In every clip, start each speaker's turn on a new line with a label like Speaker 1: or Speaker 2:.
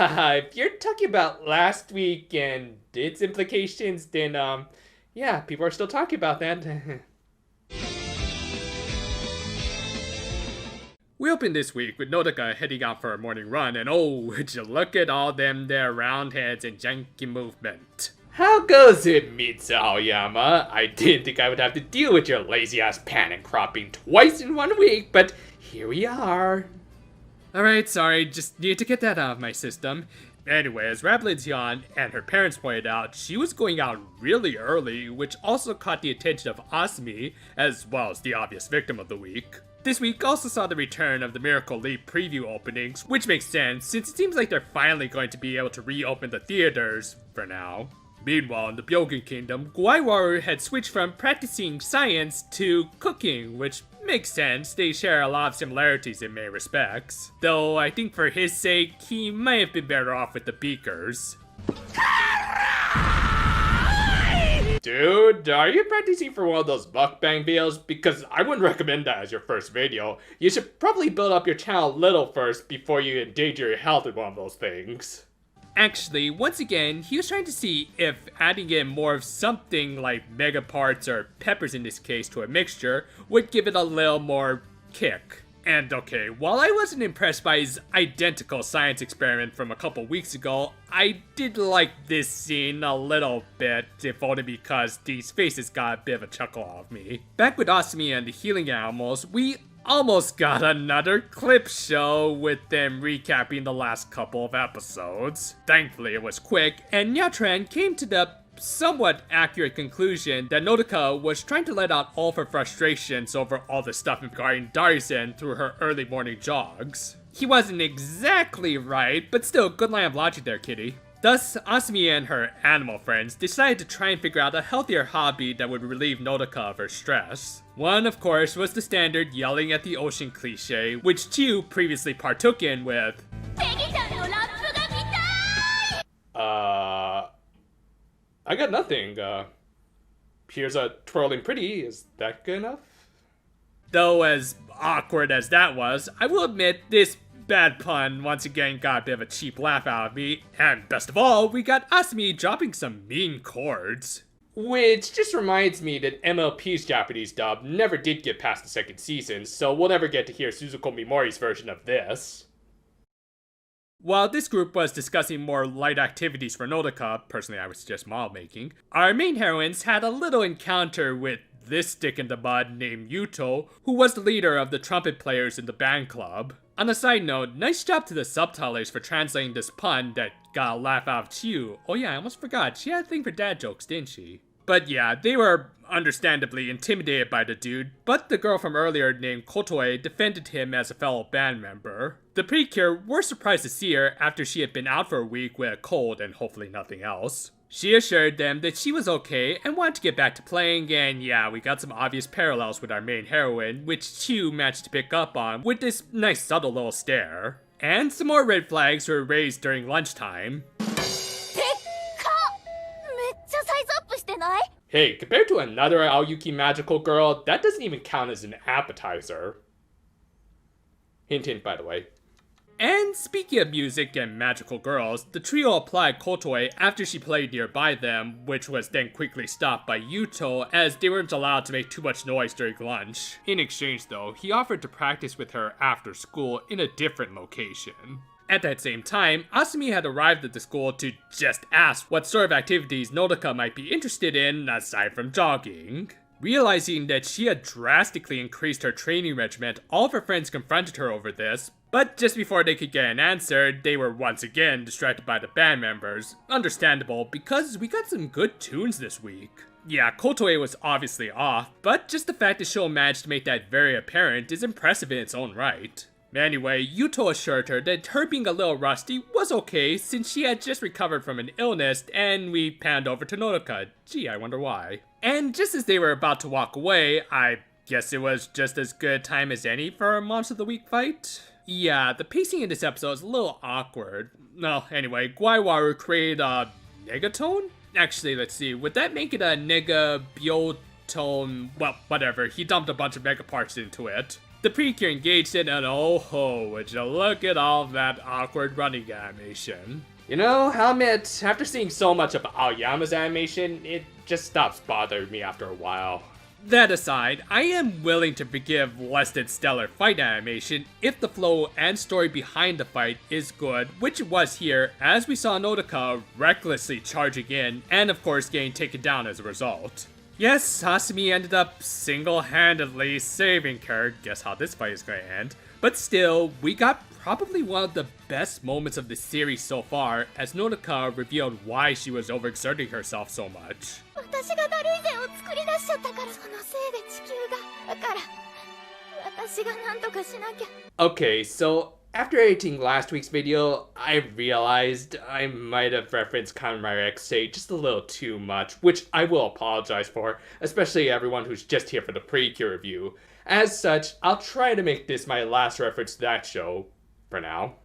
Speaker 1: If you're talking about last week and its implications, then, yeah, people are still talking about that. We opened this week with Nodoka heading out for a morning run, and oh, would you look at all them there round heads and janky movement. How goes it, Mitsu Aoyama? I didn't think I would have to deal with your lazy-ass panic cropping twice in 1 week, but here we are. Alright, sorry, just need to get that out of my system. Anyway, as Rablin's yawned and her parents pointed out, she was going out really early, which also caught the attention of Asumi, as well as the obvious victim of the week. This week also saw the return of the Miracle Leap preview openings, which makes sense since it seems like they're finally going to be able to reopen the theaters, for now. Meanwhile, in the Byogen Kingdom, Guaiwaru had switched from practicing science to cooking, which makes sense, they share a lot of similarities in many respects. Though I think for his sake, he might have been better off with the beakers. Dude, are you practicing for one of those mukbang videos? Because I wouldn't recommend that as your first video. You should probably build up your channel a little first before you endanger your health with one of those things. Actually, once again, he was trying to see if adding in more of something like mega parts or peppers in this case to a mixture would give it a little more kick. And okay, while I wasn't impressed by his identical science experiment from a couple weeks ago, I did like this scene a little bit, if only because these faces got a bit of a chuckle out of me. Back with Asumi and the healing animals, we almost got another clip show with them recapping the last couple of episodes. Thankfully it was quick, and Nyatran came to the somewhat accurate conclusion that Nodoka was trying to let out all of her frustrations over all the stuff regarding Darisen through her early morning jogs. He wasn't exactly right, but still, good line of logic there, kitty. Thus, Asumi and her animal friends decided to try and figure out a healthier hobby that would relieve Nodoka of her stress. One, of course, was the standard yelling at the ocean cliche, which Chiu previously partook in with I got nothing. Here's a twirling pretty, is that good enough? Though as awkward as that was, I will admit this bad pun once again got a bit of a cheap laugh out of me, and best of all, we got Asumi dropping some mean chords. Which just reminds me that MLP's Japanese dub never did get past the second season, so we'll never get to hear Suzuko Mimori's version of this. While this group was discussing more light activities for Nodoka, personally I would suggest model making, our main heroines had a little encounter with this stick in the mud named Yuto, who was the leader of the trumpet players in the band club. On a side note, nice job to the subtitlers for translating this pun that got a laugh out of Chiu. Oh yeah, I almost forgot, she had a thing for dad jokes, didn't she? But yeah, they were understandably intimidated by the dude, but the girl from earlier named Kotoe defended him as a fellow band member. The Precure were surprised to see her after she had been out for a week with a cold and hopefully nothing else. She assured them that she was okay and wanted to get back to playing, and yeah, we got some obvious parallels with our main heroine, which Chiu managed to pick up on with this nice subtle little stare. And some more red flags were raised during lunchtime. Hey, compared to another Aoyuki magical girl, that doesn't even count as an appetizer. Hint hint, by the way. And speaking of music and magical girls, the trio applied Kotoe after she played nearby them, which was then quickly stopped by Yuto as they weren't allowed to make too much noise during lunch. In exchange though, he offered to practice with her after school in a different location. At that same time, Asumi had arrived at the school to just ask what sort of activities Nodoka might be interested in aside from jogging. Realizing that she had drastically increased her training regimen, all of her friends confronted her over this, but just before they could get an answer, they were once again distracted by the band members. Understandable, because we got some good tunes this week. Yeah, Kotoe was obviously off, but just the fact the show managed to make that very apparent is impressive in its own right. Anyway, Yuto assured her that her being a little rusty was okay since she had just recovered from an illness, and we panned over to Nodoka. Gee, I wonder why. And just as they were about to walk away, I guess it was just as good a time as any for a Monster of the Week fight? Yeah, the pacing in this episode is a little awkward. No, anyway, Guaiwaru created a negatone? Actually, let's see, would that make it a negabiotone? Well, whatever, he dumped a bunch of mega parts into it. The Precure engaged in, and oh ho, would you look at all that awkward running animation. You know, I'll admit, after seeing so much of Aoyama's animation, it just stops bothering me after a while. That aside, I am willing to forgive less than stellar fight animation if the flow and story behind the fight is good, which it was here, as we saw Nodoka recklessly charging in, and of course getting taken down as a result. Yes, Asumi ended up single-handedly saving her, guess how this fight is going to end, but still, we got probably one of the best moments of the series so far, as Nodoka revealed why she was overexerting herself so much. Okay, so after editing last week's video, I realized I might have referenced Kamen X just a little too much, which I will apologize for, especially everyone who's just here for the Precure review. As such, I'll try to make this my last reference to that show, for now.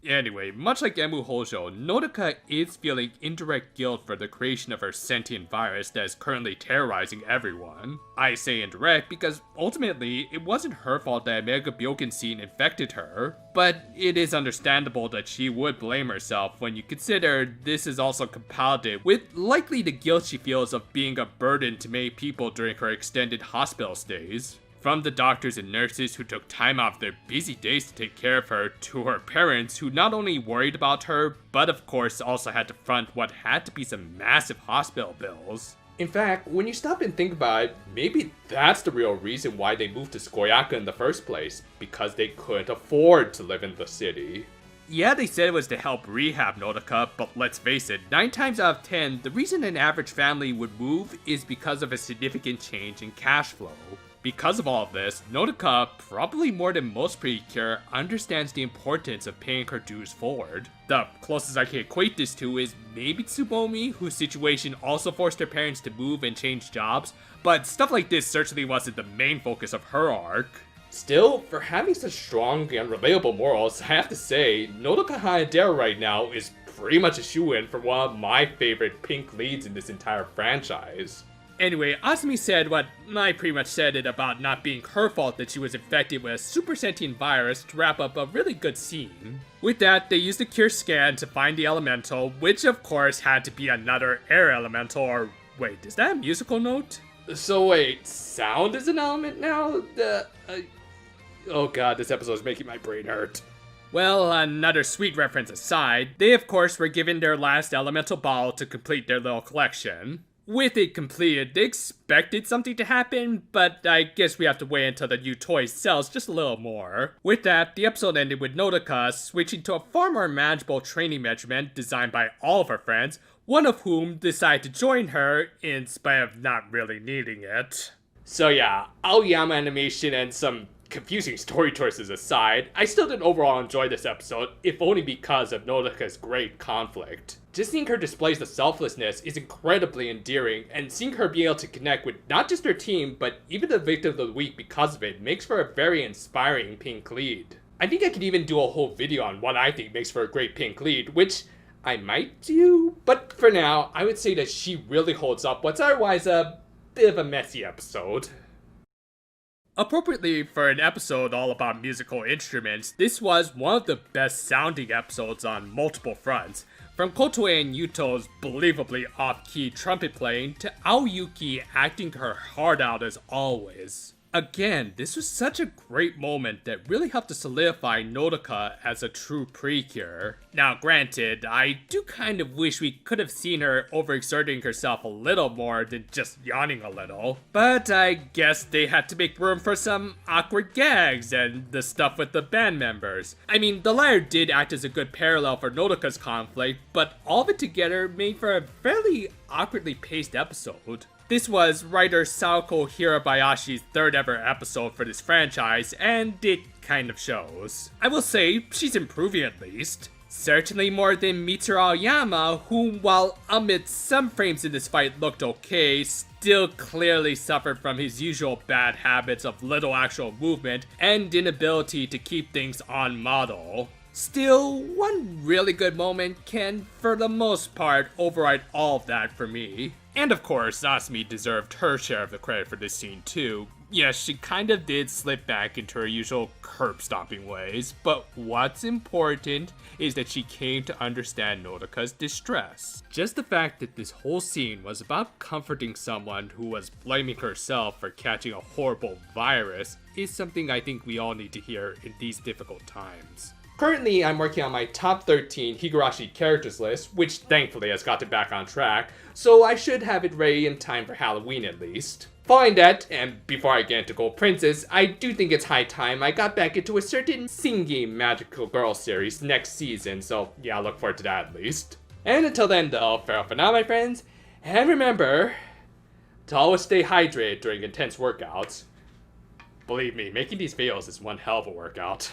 Speaker 1: Anyway, much like Emu Hojo, Nodoka is feeling indirect guilt for the creation of her sentient virus that is currently terrorizing everyone. I say indirect because ultimately, it wasn't her fault that Mega Byoken scene infected her, but it is understandable that she would blame herself when you consider this is also compounded with likely the guilt she feels of being a burden to many people during her extended hospital stays. From the doctors and nurses who took time off their busy days to take care of her, to her parents who not only worried about her, but of course also had to front what had to be some massive hospital bills. In fact, when you stop and think about it, maybe that's the real reason why they moved to Sukoyaka in the first place, because they couldn't afford to live in the city. Yeah, they said it was to help rehab Nodoka, but let's face it, 9 times out of 10, the reason an average family would move is because of a significant change in cash flow. Because of all of this, Nodoka, probably more than most Precure, understands the importance of paying her dues forward. The closest I can equate this to is maybe Tsubomi, whose situation also forced her parents to move and change jobs, but stuff like this certainly wasn't the main focus of her arc. Still, for having such strong and relatable morals, I have to say, Nodoka Hanadera right now is pretty much a shoo-in for one of my favorite pink leads in this entire franchise. Anyway, Asumi said what I pretty much said it about not being her fault that she was infected with a super sentient virus to wrap up a really good scene. With that, they used the Cure scan to find the elemental, which of course had to be another air elemental, or wait, is that a musical note? So wait, sound is an element now? Oh god, this episode is making my brain hurt. Well, another sweet reference aside, they of course were given their last elemental ball to complete their little collection. With it completed, they expected something to happen, but I guess we have to wait until the new toy sells just a little more. With that, the episode ended with Nodoka switching to a far more manageable training regimen designed by all of her friends, one of whom decided to join her in spite of not really needing it. So yeah, Aoyama animation and some confusing story choices aside, I still did overall enjoy this episode, if only because of Nodoka's great conflict. Just seeing her display the selflessness is incredibly endearing, and seeing her be able to connect with not just her team, but even the victim of the week because of it makes for a very inspiring pink lead. I think I could even do a whole video on what I think makes for a great pink lead, which I might do, but for now, I would say that she really holds up what's otherwise a bit of a messy episode. Appropriately for an episode all about musical instruments, this was one of the best sounding episodes on multiple fronts. From Kotoe and Yuto's believably off-key trumpet playing to Aoyuki acting her heart out as always. Again, this was such a great moment that really helped to solidify Nodoka as a true Precure. Now granted, I do kind of wish we could have seen her overexerting herself a little more than just yawning a little, but I guess they had to make room for some awkward gags and the stuff with the band members. I mean, the latter did act as a good parallel for Nodoka's conflict, but all of it together made for a fairly awkwardly paced episode. This was writer Saoko Hirabayashi's third ever episode for this franchise, and it kind of shows. I will say, she's improving at least. Certainly more than Mitsuru Aoyama, who, while amid some frames in this fight looked okay, still clearly suffered from his usual bad habits of little actual movement and inability to keep things on model. Still, one really good moment can, for the most part, override all of that for me. And of course, Asumi deserved her share of the credit for this scene too. Yes, she kind of did slip back into her usual curb stomping ways, but what's important is that she came to understand Nodoka's distress. Just the fact that this whole scene was about comforting someone who was blaming herself for catching a horrible virus is something I think we all need to hear in these difficult times. Currently, I'm working on my top 13 Higurashi characters list, which thankfully has gotten back on track, so I should have it ready in time for Halloween at least. Following that, and before I get into Gold Princess, I do think it's high time I got back into a certain singing magical girl series next season, so yeah, I look forward to that at least. And until then though, farewell for now my friends, and remember to always stay hydrated during intense workouts. Believe me, making these videos is one hell of a workout.